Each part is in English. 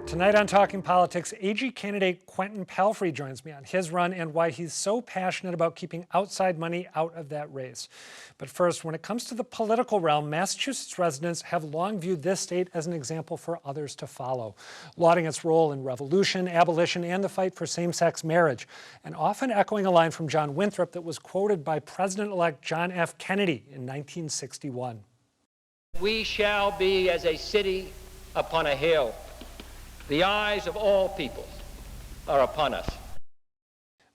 Tonight on Talking Politics, AG candidate Quentin Palfrey joins me on his run and why he's so passionate about keeping outside money out of that race. But first, when it comes to the political realm, Massachusetts residents have long viewed this state as an example for others to follow, lauding its role in revolution, abolition, and the fight for same-sex marriage, and often echoing a line from John Winthrop that was quoted by President-elect John F. Kennedy in 1961. We shall be as a city upon a hill. The eyes of all people are upon us.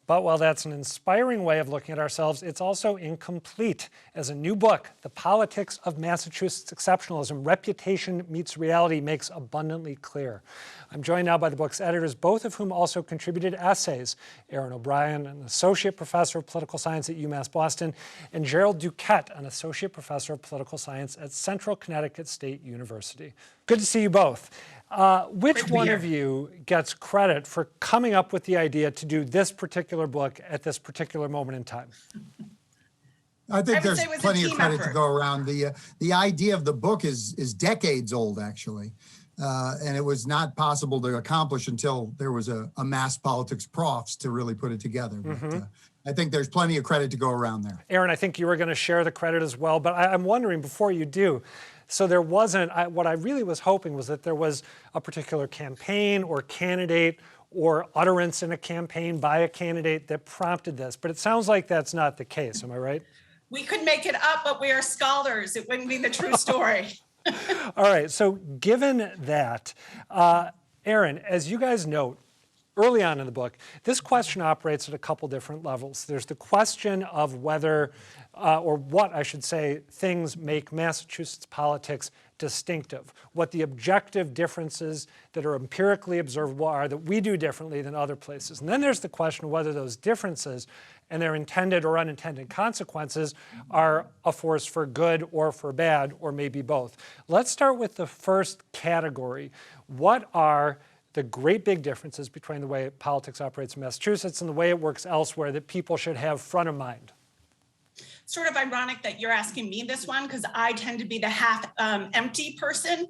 But while that's an inspiring way of looking at ourselves, it's also incomplete. As a new book, The Politics of Massachusetts Exceptionalism, Reputation Meets Reality, makes abundantly clear. I'm joined now by the book's editors, both of whom also contributed essays. Erin O'Brien, an associate professor of political science at UMass Boston, and Jerold Duquette, an associate professor of political science at Central Connecticut State University. Good to see you both. Which one of you gets credit for coming up with the idea to do this particular book at this particular moment in time? I think there's plenty of credit to go around. The idea of the book is decades old, actually, and it was not possible to accomplish until there was a mass politics profs to really put it together. But, I think there's plenty of credit to go around there. Erin, I think you were going to share the credit as well, but I'm wondering before you do, so there wasn't, what I really was hoping was that there was a particular campaign or candidate or utterance in a campaign by a candidate that prompted this, but it sounds like that's not the case, am I right? We could make it up, but we are scholars. It wouldn't be the true story. All right, so given that, Erin, as you guys note, early on in the book, this question operates at a couple different levels. There's the question of whether, or what I should say, things make Massachusetts politics distinctive, what the objective differences that are empirically observable are that we do differently than other places. And then there's the question of whether those differences and their intended or unintended consequences are a force for good or for bad, or maybe both. Let's start with the first category. What are the great big differences between the way politics operates in Massachusetts and the way it works elsewhere that people should have front of mind? Sort of ironic that you're asking me this one because I tend to be the half empty person.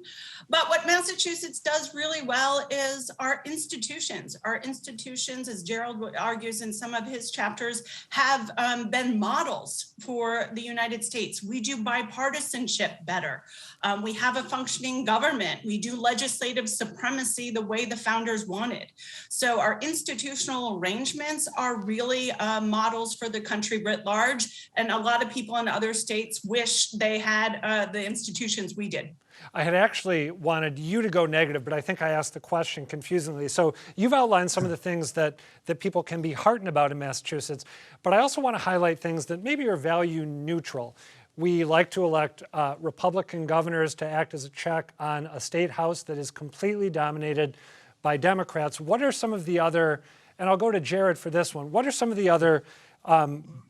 But what Massachusetts does really well is our institutions. Our institutions, as Jerold argues in some of his chapters, have been models for the United States. We do bipartisanship better. We have a functioning government. We do legislative supremacy the way the founders wanted. So our institutional arrangements are really models for the country writ large. And a lot of people in other states wish they had the institutions we did. I had actually wanted you to go negative, but I think I asked the question confusingly. So you've outlined some of the things that people can be heartened about in Massachusetts, but I also want to highlight things that maybe are value neutral. We like to elect Republican governors to act as a check on a state house that is completely dominated by Democrats. What are some of the other, and I'll go to Jerold for this one, what are some of the other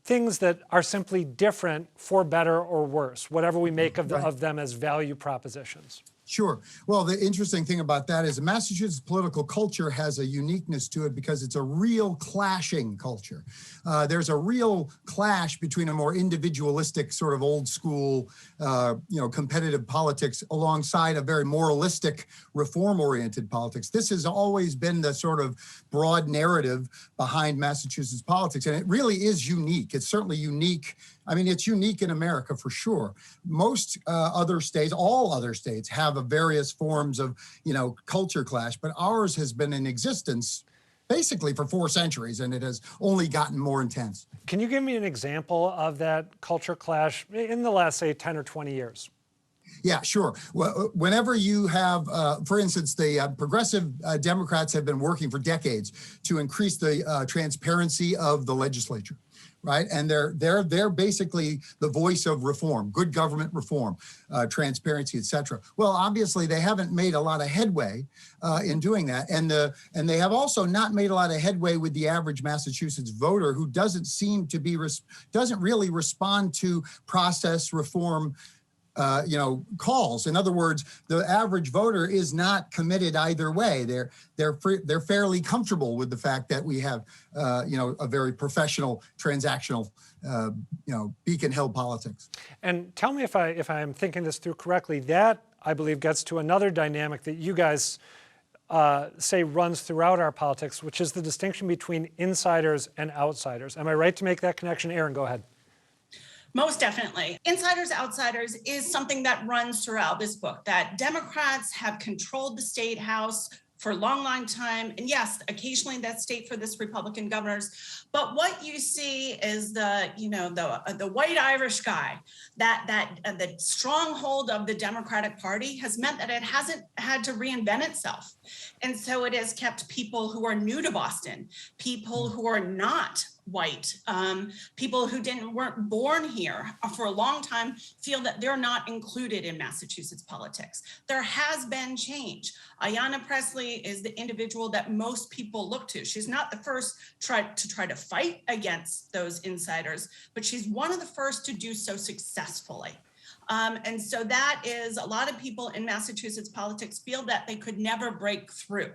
things that are simply different for better or worse, whatever we make of them as value propositions? Sure. Well, the interesting thing about that is the Massachusetts political culture has a uniqueness to it because it's a real clashing culture. There's a real clash between a more individualistic sort of old school, competitive politics alongside a very moralistic, reform-oriented politics. This has always been the sort of broad narrative behind Massachusetts politics, and it really is unique. It's certainly unique. I mean, it's unique in America for sure. Most other states, all other states have various forms of, culture clash, but ours has been in existence basically for 4 centuries, and it has only gotten more intense. Can you give me an example of that culture clash in the last, say, 10 or 20 years? Yeah, sure. Well, whenever you have, for instance, the progressive Democrats have been working for decades to increase the transparency of the legislature. Right, and they're basically the voice of reform, good government reform, transparency, et cetera. Well, obviously they haven't made a lot of headway in doing that, and they have also not made a lot of headway with the average Massachusetts voter who doesn't seem to be doesn't really respond to process reform calls. In other words, the average voter is not committed either way. They're fairly comfortable with the fact that we have a very professional, transactional, Beacon Hill politics. And tell me if I'm thinking this through correctly. That I believe, gets to another dynamic that you guys say runs throughout our politics, which is the distinction between insiders and outsiders. Am I right to make that connection? Erin, go ahead. Most definitely. Insiders, outsiders is something that runs throughout this book, that Democrats have controlled the state house for a long, long time. And yes, occasionally that's state for this Republican governors. But what you see is the white Irish guy, the stronghold of the Democratic Party has meant that it hasn't had to reinvent itself. And so it has kept people who are new to Boston, people who are not white, people who weren't born here for a long time feel that they're not included in Massachusetts politics. There has been change. Ayanna Pressley is the individual that most people look to. She's not the first to try to fight against those insiders, but she's one of the first to do so successfully. And so that is, a lot of people in Massachusetts politics feel that they could never break through.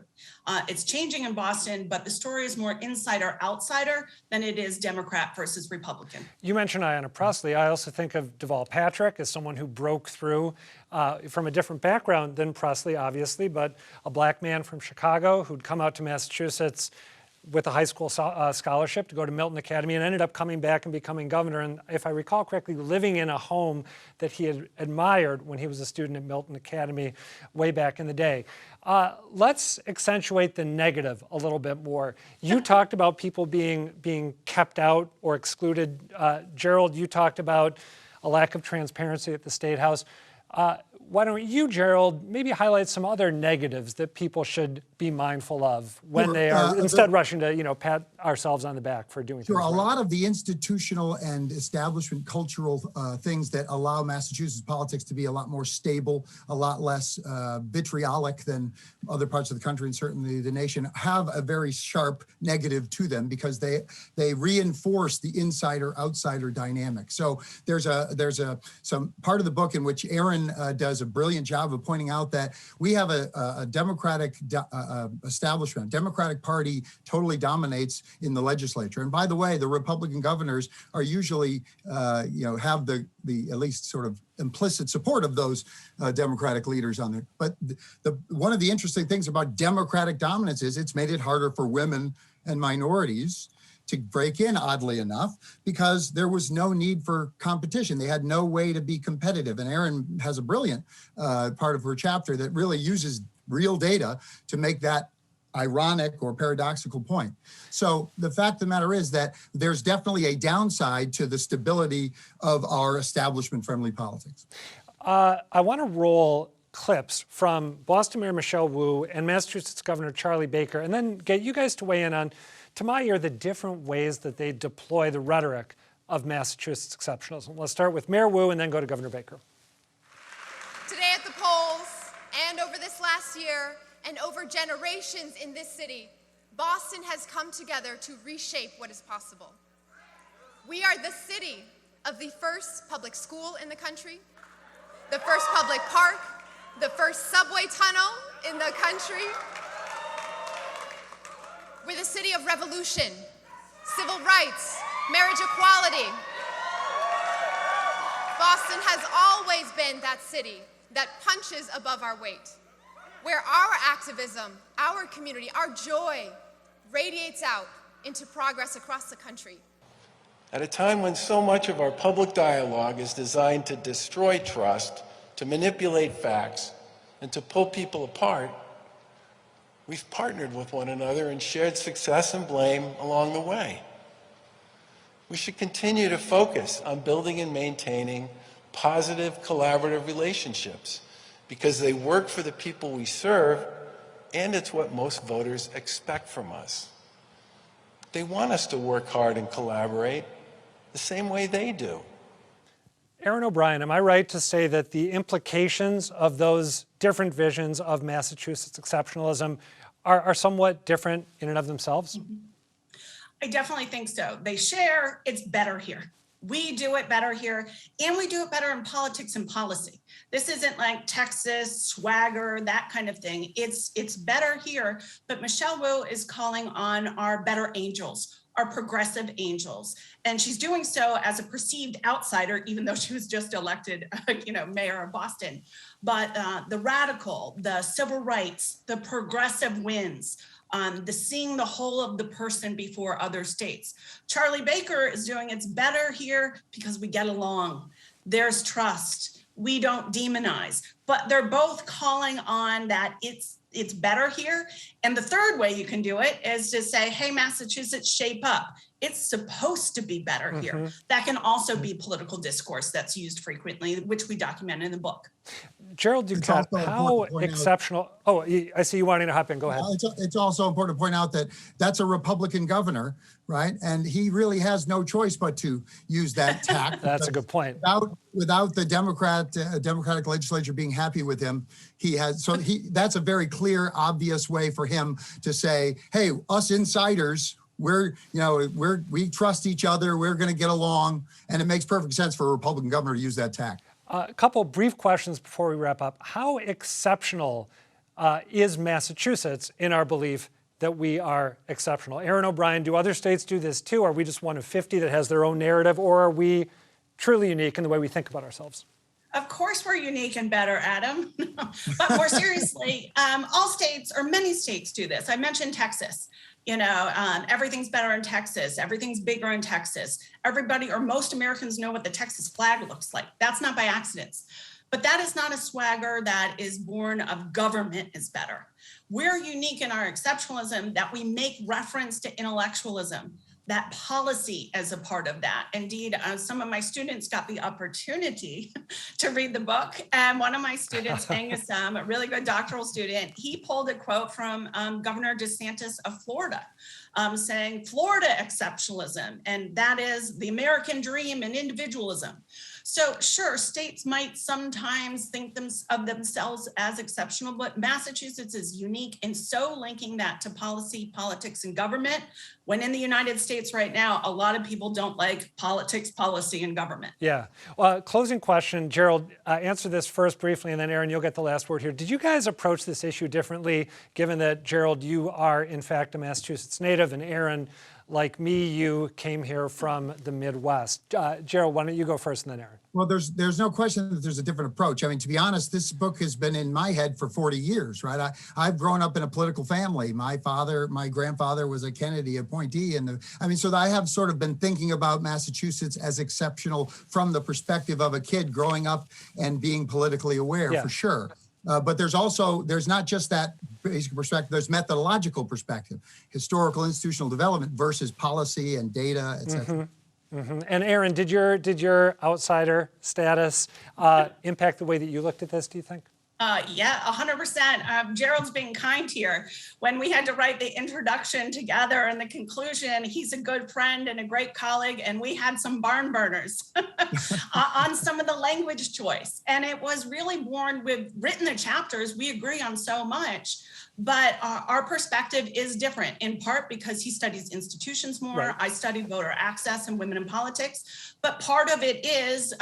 It's changing in Boston, but the story is more insider-outsider than it is Democrat versus Republican. You mentioned Ayanna Pressley. I also think of Deval Patrick as someone who broke through from a different background than Pressley, obviously, but a black man from Chicago who'd come out to Massachusetts with a high school scholarship to go to Milton Academy and ended up coming back and becoming governor. And if I recall correctly, living in a home that he had admired when he was a student at Milton Academy way back in the day. Let's accentuate the negative a little bit more. You talked about people being kept out or excluded. Jerold, you talked about a lack of transparency at the State House. Why don't you, Jerold, maybe highlight some other negatives that people should be mindful of when they are instead rushing to, pat ourselves on the back for doing things right? A lot of the institutional and establishment cultural things that allow Massachusetts politics to be a lot more stable, a lot less vitriolic than other parts of the country and certainly the nation have a very sharp negative to them because they reinforce the insider-outsider dynamic. So there's some part of the book in which Erin does a brilliant job of pointing out that we have a Democratic establishment. Democratic Party totally dominates in the legislature. And by the way, the Republican governors are usually, have the at least sort of implicit support of those Democratic leaders on there. But one of the interesting things about Democratic dominance is it's made it harder for women and minorities to break in, oddly enough, because there was no need for competition. They had no way to be competitive. And Erin has a brilliant part of her chapter that really uses real data to make that ironic or paradoxical point. So the fact of the matter is that there's definitely a downside to the stability of our establishment-friendly politics. I want to roll clips from Boston Mayor Michelle Wu and Massachusetts Governor Charlie Baker, and then get you guys to weigh in on, to my ear, the different ways that they deploy the rhetoric of Massachusetts exceptionalism. Let's start with Mayor Wu and then go to Governor Baker. Today at the polls and over this last year and over generations in this city, Boston has come together to reshape what is possible. We are the city of the first public school in the country, the first public park, the first subway tunnel in the country. We're the city of revolution, civil rights, marriage equality. Boston has always been that city that punches above our weight, where our activism, our community, our joy radiates out into progress across the country. At a time when so much of our public dialogue is designed to destroy trust, to manipulate facts, and to pull people apart, we've partnered with one another and shared success and blame along the way. We should continue to focus on building and maintaining positive, collaborative relationships because they work for the people we serve, and it's what most voters expect from us. They want us to work hard and collaborate the same way they do. Erin O'Brien, am I right to say that the implications of those different visions of Massachusetts exceptionalism are somewhat different in and of themselves? I definitely think so. They share, it's better here. We do it better here, and we do it better in politics and policy. This isn't like Texas, swagger, that kind of thing. It's better here, but Michelle Wu is calling on our better angels, are progressive angels. And she's doing so as a perceived outsider, even though she was just elected, mayor of Boston. But the radical, the civil rights, the progressive wins, the seeing the whole of the person before other states. Charlie Baker is doing it's better here because we get along. There's trust. We don't demonize. But they're both calling on that it's better here. And the third way you can do it is to say, hey, Massachusetts, shape up. It's supposed to be better here. That can also be political discourse that's used frequently, which we document in the book. Jerold Duquette, how exceptional, I see you wanting to hop in, go ahead. It's also important to point out that that's a Republican governor, right? And he really has no choice but to use that tack. That's a good point. Without the Democratic legislature being happy with him, that's a very clear, obvious way for him to say, hey, us insiders, we trust each other, we're going to get along, and it makes perfect sense for a Republican governor to use that tack. A couple brief questions before we wrap up. How exceptional is Massachusetts in our belief that we are exceptional? Erin O'Brien, do other states do this too? Are we just one of 50 that has their own narrative, or are we truly unique in the way we think about ourselves? Of course we're unique and better, Adam. But more seriously, all states or many states do this. I mentioned Texas. Everything's better in Texas. Everything's bigger in Texas. Everybody or most Americans know what the Texas flag looks like. That's not by accident. But that is not a swagger that is born of government is better. We're unique in our exceptionalism that we make reference to intellectualism, that policy as a part of that. Indeed, some of my students got the opportunity to read the book. And one of my students, Angus, a really good doctoral student, he pulled a quote from Governor DeSantis of Florida, saying Florida exceptionalism, and that is the American dream and individualism. So sure, states might sometimes think of themselves as exceptional, but Massachusetts is unique in so linking that to policy, politics, and government, when in the United States right now, a lot of people don't like politics, policy, and government. Yeah. Well, closing question, Jerold, answer this first briefly, and then Erin, you'll get the last word here. Did you guys approach this issue differently, given that, Jerold, you are in fact a Massachusetts native, and Erin, like me, you came here from the Midwest. Jerold, why don't you go first and then Erin? Well, there's no question that there's a different approach. I mean, to be honest, this book has been in my head for 40 years, right? I've grown up in a political family. My grandfather was a Kennedy appointee. So I have sort of been thinking about Massachusetts as exceptional from the perspective of a kid growing up and being politically aware, for sure. But there's not just that basic perspective, there's methodological perspective, historical institutional development versus policy and data, et cetera. And Erin, did your outsider status impact the way that you looked at this, do you think? Yeah, 100%. Jerold's being kind here. When we had to write the introduction together and the conclusion, he's a good friend and a great colleague, and we had some barn burners on some of the language choice. And it was really born, we've written the chapters, we agree on so much, but our perspective is different, in part because he studies institutions more. Right. I study voter access and women in politics, but part of it is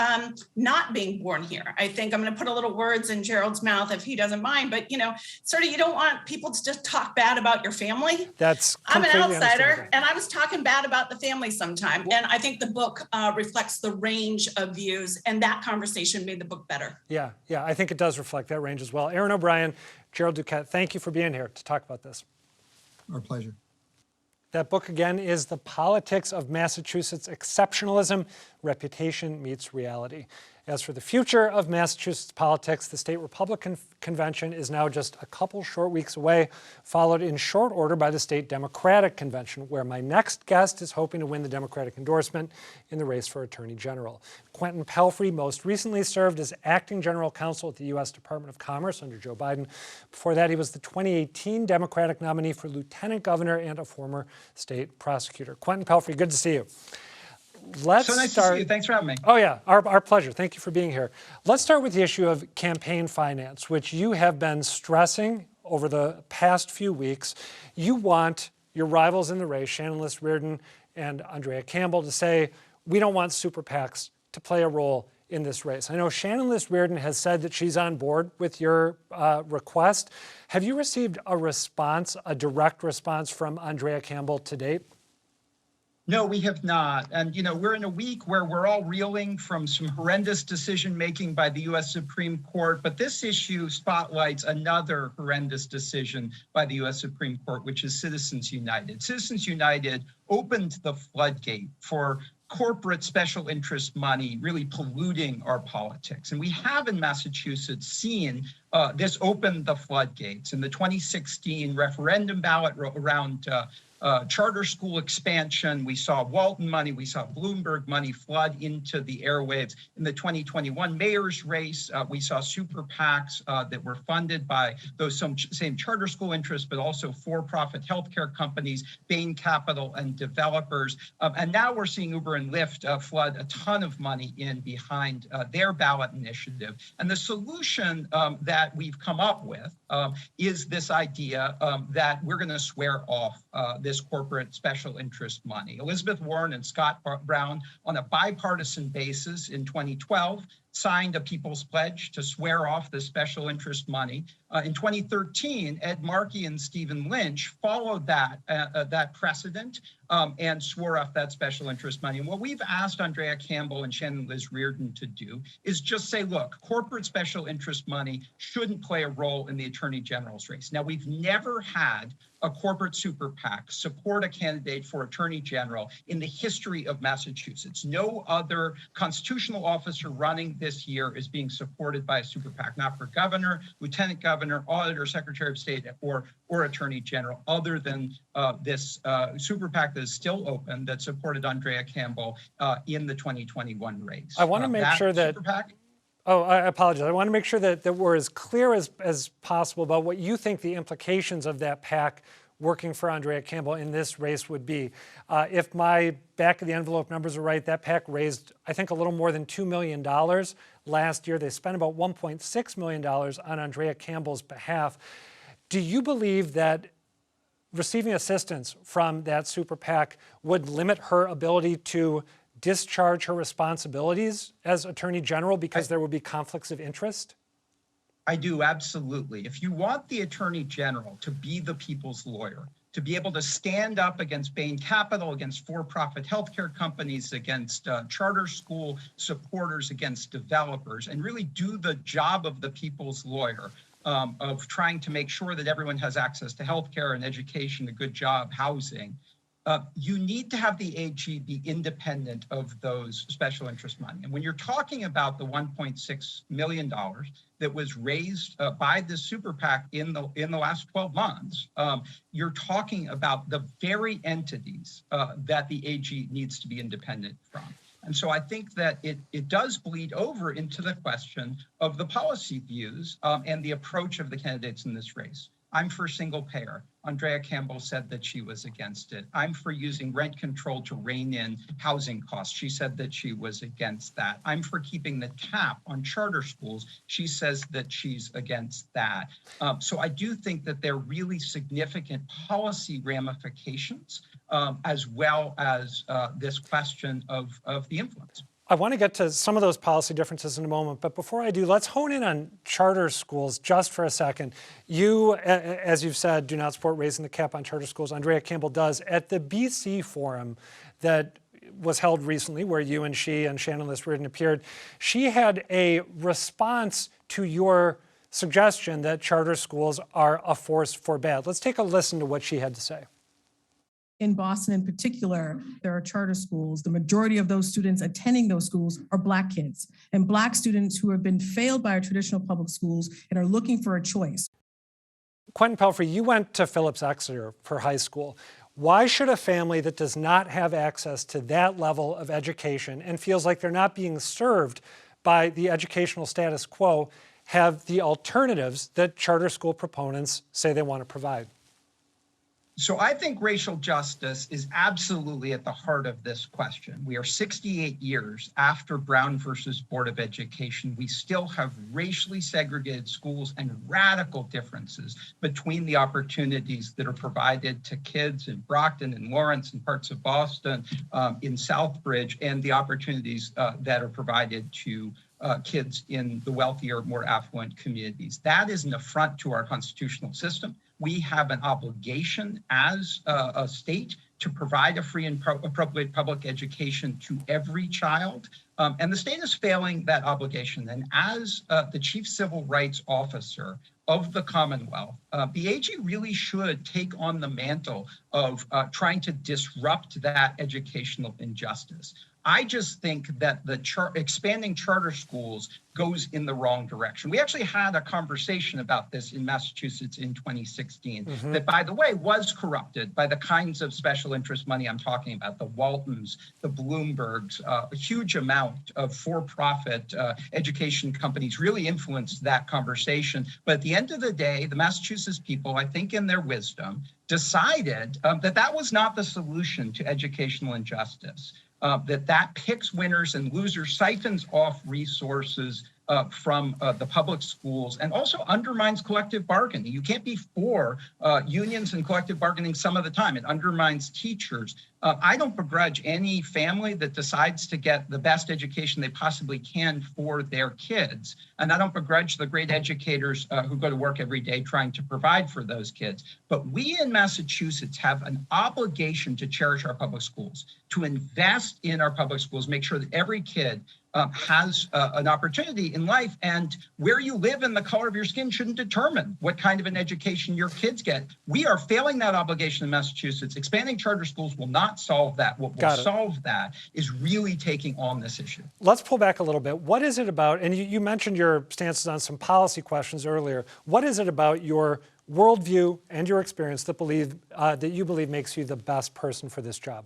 not being born here. I think I'm going to put a little words in Jerold's mouth if he doesn't mind, but you don't want people to just talk bad about your family. I'm an outsider and I was talking bad about the family sometime. And I think the book reflects the range of views, and that conversation made the book better. Yeah, I think it does reflect that range as well. Erin O'Brien, Jerold Duquette, thank you for being here to talk about this. Our pleasure. That book, again, is The Politics of Massachusetts Exceptionalism, Reputation Meets Reality. As for the future of Massachusetts politics, the state Republican convention is now just a couple short weeks away, followed in short order by the state Democratic convention, where my next guest is hoping to win the Democratic endorsement in the race for Attorney General. Quentin Palfrey most recently served as acting general counsel at the U.S. Department of Commerce under Joe Biden. Before that, he was the 2018 Democratic nominee for lieutenant governor and a former state prosecutor. Quentin Palfrey, good to see you. Let's nice start. To see you. Thanks for having me. Oh yeah, our pleasure. Thank you for being here. Let's start with the issue of campaign finance, which you have been stressing over the past few weeks. You want your rivals in the race, Shannon Liss-Riordan and Andrea Campbell, to say, we don't want super PACs to play a role in this race. I know Shannon Liss-Riordan has said that she's on board with your request. Have you received a response, a direct response from Andrea Campbell to date? No, we have not. And, we're in a week where we're all reeling from some horrendous decision-making by the U.S. Supreme Court. But this issue spotlights another horrendous decision by the U.S. Supreme Court, which is Citizens United. Citizens United opened the floodgate for corporate special interest money really polluting our politics. And we have in Massachusetts seen this open the floodgates. In the 2016 referendum ballot around charter school expansion, we saw Walton money, we saw Bloomberg money flood into the airwaves. In the 2021 mayor's race, we saw SuperPACs that were funded by those same charter school interests, but also for-profit healthcare companies, Bain Capital, and developers. And now we're seeing Uber and Lyft flood a ton of money in behind their ballot initiative. And the solution that we've come up with is this idea that we're going to swear off this corporate special interest money. Elizabeth Warren and Scott Brown, on a bipartisan basis in 2012, signed a People's Pledge to swear off the special interest money. In 2013, Ed Markey and Stephen Lynch followed that precedent and swore off that special interest money. And what we've asked Andrea Campbell and Shannon Liz Reardon to do is just say, look, corporate special interest money shouldn't play a role in the Attorney General's race. Now, we've never had a corporate super PAC support a candidate for Attorney General in the history of Massachusetts. No other constitutional officer running this year is being supported by a super PAC, not for governor, lieutenant governor, auditor, secretary of state, or Attorney General, other than this super PAC that is still open that supported Andrea Campbell in the 2021 race. I want to make sure that super PAC, Oh, I apologize. I want to make sure that we're as clear as possible about what you think the implications of that PAC working for Andrea Campbell in this race would be. If my back of the envelope numbers are right, that PAC raised, I think, a little more than $2 million last year. They spent about $1.6 million on Andrea Campbell's behalf. Do you believe that receiving assistance from that super PAC would limit her ability to discharge her responsibilities as Attorney General because there would be conflicts of interest? I do, absolutely. If you want the Attorney General to be the people's lawyer, to be able to stand up against Bain Capital, against for-profit healthcare companies, against charter school supporters, against developers, and really do the job of the people's lawyer, of trying to make sure that everyone has access to healthcare and education, a good job, housing, you need to have the AG be independent of those special interest money. And when you're talking about the $1.6 million that was raised by the super PAC in the last 12 months, you're talking about the very entities that the AG needs to be independent from. And so I think that it does bleed over into the question of the policy views and the approach of the candidates in this race. I'm for single payer. Andrea Campbell said that she was against it. I'm for using rent control to rein in housing costs. She said that she was against that. I'm for keeping the cap on charter schools. She says that she's against that. So I do think that there are really significant policy ramifications as well as this question of the influence. I want to get to some of those policy differences in a moment, but before I do, let's hone in on charter schools just for a second. You, as you've said, do not support raising the cap on charter schools. Andrea Campbell does. At the BC forum that was held recently, where you and she and Shannon Liz Reardon appeared, she had a response to your suggestion that charter schools are a force for bad. Let's take a listen to what she had to say. In Boston in particular, there are charter schools. The majority of those students attending those schools are Black kids and Black students who have been failed by our traditional public schools and are looking for a choice. Quentin Palfrey, you went to Phillips Exeter for high school. Why should a family that does not have access to that level of education and feels like they're not being served by the educational status quo have the alternatives that charter school proponents say they want to provide? So I think racial justice is absolutely at the heart of this question. We are 68 years after Brown versus Board of Education. We still have racially segregated schools and radical differences between the opportunities that are provided to kids in Brockton and Lawrence and parts of Boston, in Southbridge, and the opportunities that are provided to kids in the wealthier, more affluent communities. That is an affront to our constitutional system. We have an obligation as a state to provide a free and appropriate public education to every child. And the state is failing that obligation. And as the chief civil rights officer of the Commonwealth, the AG really should take on the mantle of trying to disrupt that educational injustice. I just think that the expanding charter schools goes in the wrong direction. We actually had a conversation about this in Massachusetts in 2016, that, by the way, was corrupted by the kinds of special interest money I'm talking about, the Waltons, the Bloombergs, a huge amount of for-profit education companies really influenced that conversation. But at the end of the day, the Massachusetts people, I think in their wisdom, decided that that was not the solution to educational injustice. That picks winners and losers, siphons off resources from the public schools, and also undermines collective bargaining. You can't be for unions and collective bargaining some of the time. It undermines teachers. I don't begrudge any family that decides to get the best education they possibly can for their kids. And I don't begrudge the great educators who go to work every day trying to provide for those kids. But we in Massachusetts have an obligation to cherish our public schools, to invest in our public schools, make sure that every kid has an opportunity in life, and where you live and the color of your skin shouldn't determine what kind of an education your kids get. We are failing that obligation in Massachusetts. Expanding charter schools will not solve that. What will solve that is really taking on this issue. Let's pull back a little bit. What is it about, and you mentioned your stances on some policy questions earlier, what is it about your worldview and your experience that you believe makes you the best person for this job?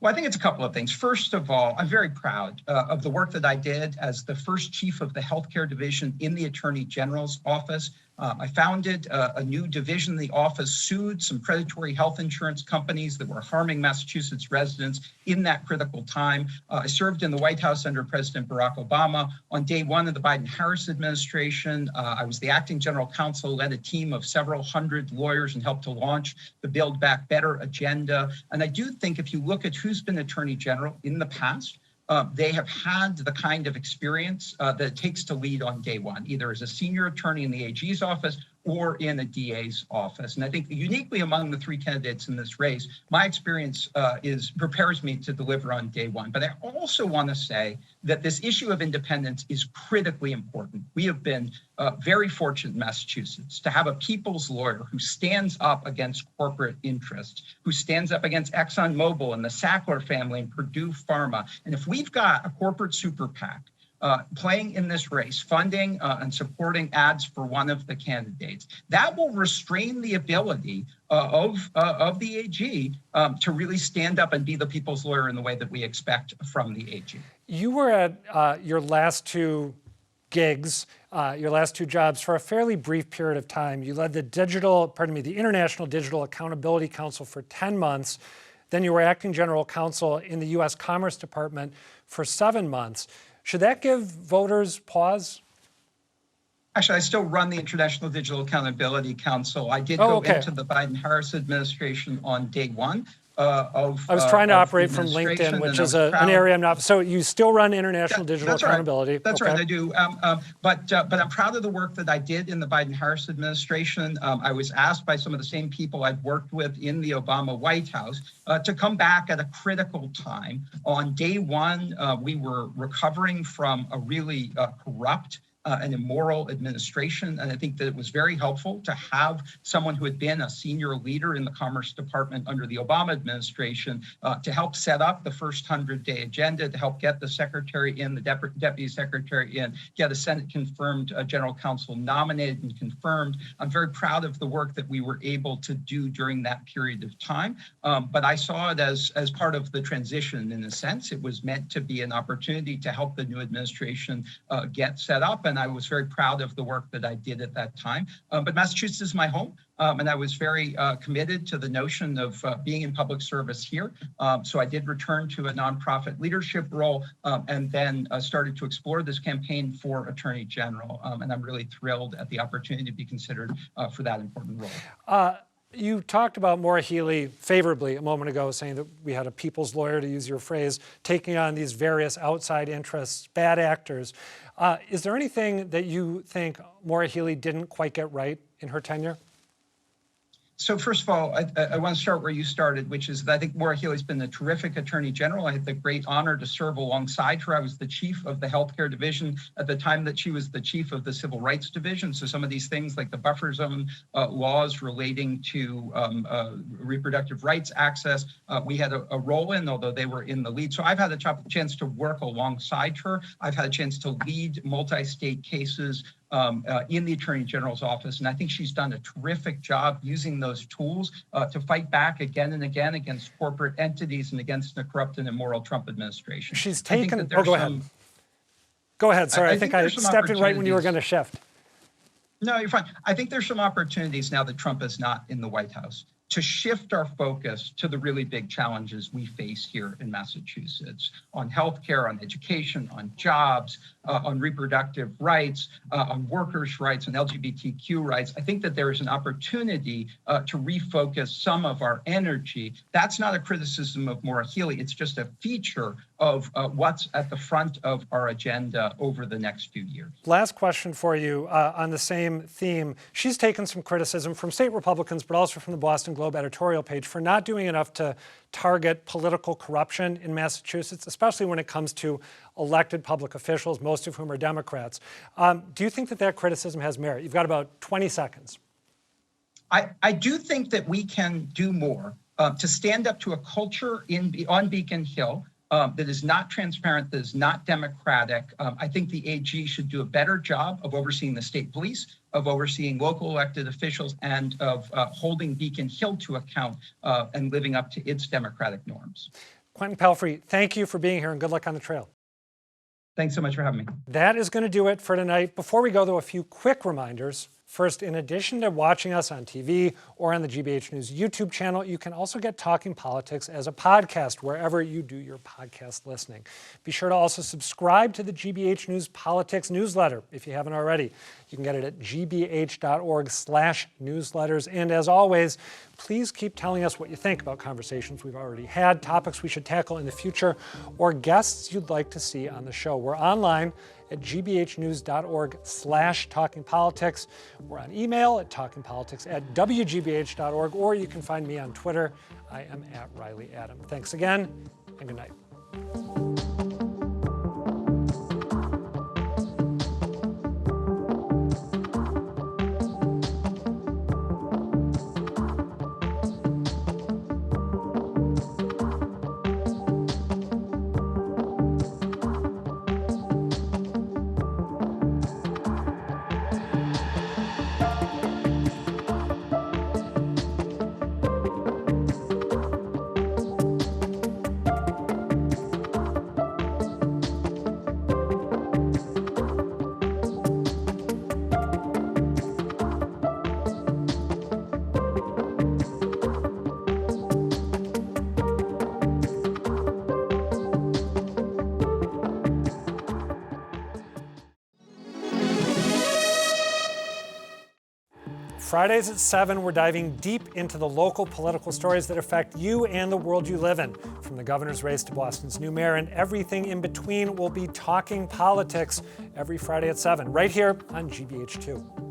Well, I think it's a couple of things. First of all, I'm very proud of the work that I did as the first chief of the healthcare division in the Attorney General's office. I founded a new division in the office, sued some predatory health insurance companies that were harming Massachusetts residents in that critical time. I served in the White House under President Barack Obama. On day one of the Biden-Harris administration, I was the acting general counsel, led a team of several hundred lawyers and helped to launch the Build Back Better agenda. And I do think if you look at who's been Attorney General in the past, they have had the kind of experience that it takes to lead on day one, either as a senior attorney in the AG's office or in a DA's office. And I think uniquely among the three candidates in this race, my experience prepares me to deliver on day one. But I also want to say that this issue of independence is critically important. We have been very fortunate in Massachusetts to have a people's lawyer who stands up against corporate interests, who stands up against ExxonMobil and the Sackler family and Purdue Pharma. And if we've got a corporate super PAC playing in this race, funding and supporting ads for one of the candidates, that will restrain the ability of the AG to really stand up and be the people's lawyer in the way that we expect from the AG. You were at your last two gigs, your last two jobs for a fairly brief period of time. You led the International Digital Accountability Council for 10 months. Then you were acting general counsel in the U.S. Commerce Department for 7 months. Should that give voters pause? Actually, I still run the International Digital Accountability Council. I did go into the Biden-Harris administration on day one. I was trying to operate from LinkedIn, which is an area I'm not. So you still run International Digital Accountability. Right. That's right, I do. But I'm proud of the work that I did in the Biden-Harris administration. I was asked by some of the same people I'd worked with in the Obama White House to come back at a critical time. On day one, we were recovering from a really corrupt an immoral administration. And I think that it was very helpful to have someone who had been a senior leader in the Commerce Department under the Obama administration to help set up the first 100-day agenda, to help get the secretary in, the deputy secretary in, get a Senate confirmed general counsel nominated and confirmed. I'm very proud of the work that we were able to do during that period of time. But I saw it as part of the transition in a sense. It was meant to be an opportunity to help the new administration get set up. And I was very proud of the work that I did at that time. But Massachusetts is my home, and I was very committed to the notion of being in public service here. So I did return to a nonprofit leadership role and then started to explore this campaign for Attorney General. And I'm really thrilled at the opportunity to be considered for that important role. You talked about Maura Healey favorably a moment ago, saying that we had a people's lawyer, to use your phrase, taking on these various outside interests, bad actors. Is there anything that you think Maura Healey didn't quite get right in her tenure? So first of all, I want to start where you started, which is that I think Maura Healey's been a terrific attorney general. I had the great honor to serve alongside her. I was the chief of the healthcare division at the time that she was the chief of the civil rights division. So some of these things like the buffer zone laws relating to reproductive rights access, we had a role in, although they were in the lead. So I've had a chance to work alongside her. I've had a chance to lead multi-state cases in the Attorney General's office. And I think she's done a terrific job using those tools to fight back again and again against corporate entities and against the corrupt and immoral Trump administration. She's taken, go ahead. Go ahead, sorry, I think I stepped in right when you were going to shift. No, you're fine. I think there's some opportunities now that Trump is not in the White House to shift our focus to the really big challenges we face here in Massachusetts on healthcare, on education, on jobs, on reproductive rights, on workers' rights, and LGBTQ rights. I think that there is an opportunity to refocus some of our energy. That's not a criticism of Maura Healey. It's just a feature of what's at the front of our agenda over the next few years. Last question for you on the same theme. She's taken some criticism from state Republicans, but also from the Boston Globe editorial page for not doing enough to target political corruption in Massachusetts, especially when it comes to elected public officials, most of whom are Democrats. Do you think that that criticism has merit? You've got about 20 seconds. I do think that we can do more to stand up to a culture on Beacon Hill that is not transparent, that is not democratic. I think the AG should do a better job of overseeing the state police, of overseeing local elected officials, and of holding Beacon Hill to account and living up to its democratic norms. Quentin Palfrey, thank you for being here and good luck on the trail. Thanks so much for having me. That is going to do it for tonight. Before we go, though, a few quick reminders. First, in addition to watching us on TV or on the GBH News YouTube channel, you can also get Talking Politics as a podcast wherever you do your podcast listening. Be sure to also subscribe to the GBH News Politics newsletter if you haven't already. You can get it at gbh.org/newsletters. And as always, please keep telling us what you think about conversations we've already had, topics we should tackle in the future, or guests you'd like to see on the show. We're online at gbhnews.org/talkingpolitics. We're on email at talkingpolitics@wgbh.org, or you can find me on Twitter. I am at Reilly Adam. Thanks again, and good night. Fridays at 7, we're diving deep into the local political stories that affect you and the world you live in. From the governor's race to Boston's new mayor and everything in between, we'll be talking politics every Friday at 7, right here on GBH2.